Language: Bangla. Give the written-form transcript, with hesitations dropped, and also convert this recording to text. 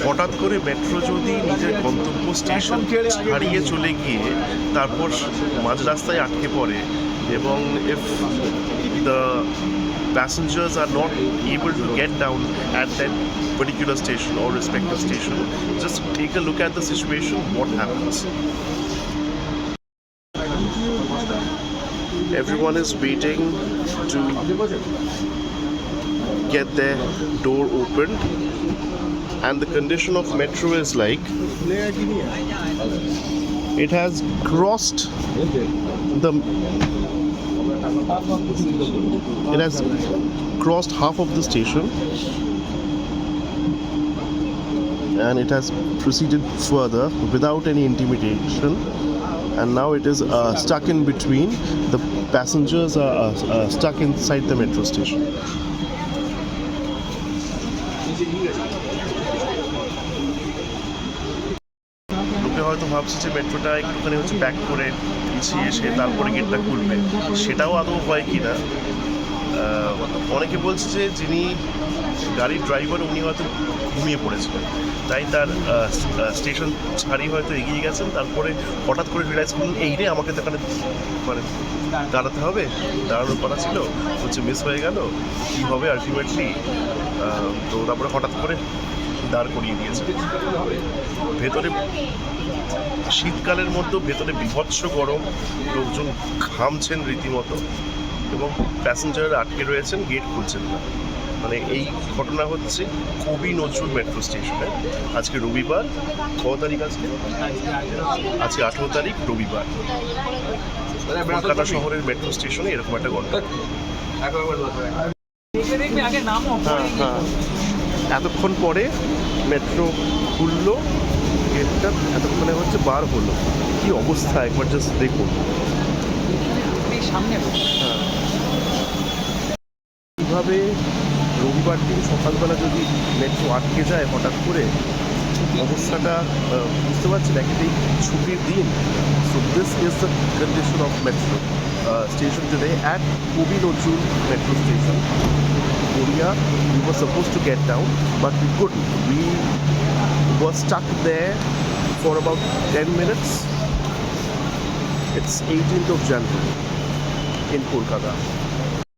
হঠাৎ করে মেট্রো যদি নিজের গন্তব্য স্টেশন ছাড়িয়ে চলে গিয়ে তারপর মাঝ রাস্তায় আটকে পড়ে এবং if the passengers are not able to get down at that particular station or respective station, just take a look at the situation, what happens. Everyone is waiting to get their door opened, and the condition of metro is like it has crossed half of the station and it has proceeded further without any intimidation, and now it is stuck in between. The passengers are stuck inside the metro station. লোকে হয়তো ভাবছে যে মেট্রোটা একটুখানি হচ্ছে ব্যাক করে পিছিয়ে এসে তারপরে গেটটা খুলবে, সেটাও আদৌ হয় কি না। অনেকে বলছে যে যিনি গাড়ির ড্রাইভার উনি হয়তো ঘুমিয়ে পড়েছিলেন, তাই তার স্টেশন ছাড়িয়ে হয়তো এগিয়ে গেছেন, তারপরে হঠাৎ করে রিলাইজ করলেন এই রে আমাকে তো এখানে মানে দাঁড়াতে হবে, দাঁড়ানোর কথা ছিল, হচ্ছে মিস হয়ে গেল, কী হবে আলটিমেটলি। তো তারপরে হঠাৎ করে দাঁড় করিয়ে দিয়েছে। ভেতরে শীতকালের মধ্যেও ভেতরে বীভৎস গরম, লোকজন ঘামছেন রীতিমতো এবং প্যাসেঞ্জাররা আটকে রয়েছেন, গেট খুলছেন না। মানে এই ঘটনা হচ্ছে কবি নজরুল মেট্রো স্টেশনে। আজকে রবিবার, কত তারিখ আজকে? আজকে 18 তারিখ রবিবার। কলকাতা শহরের মেট্রো স্টেশনে এরকম একটা ঘটনা। হ্যাঁ, এতক্ষণ পরে মেট্রো খুললো, গেটটা এতক্ষণে হচ্ছে বার হলো। কি অবস্থা একবার জাস্ট দেখুন। হ্যাঁ, কীভাবে রবিবার দিন সকালবেলা যদি মেট্রো আটকে যায় হঠাৎ করে, অবস্থাটা বুঝতে পারছেন। একেতেই ছুটির দিন। So this is the condition of metro station today at Kabi Nazrul metro station, Korea. We were supposed to get down, but we couldn't. We were stuck there for about 10 minutes. It's 18th of January in Kolkata.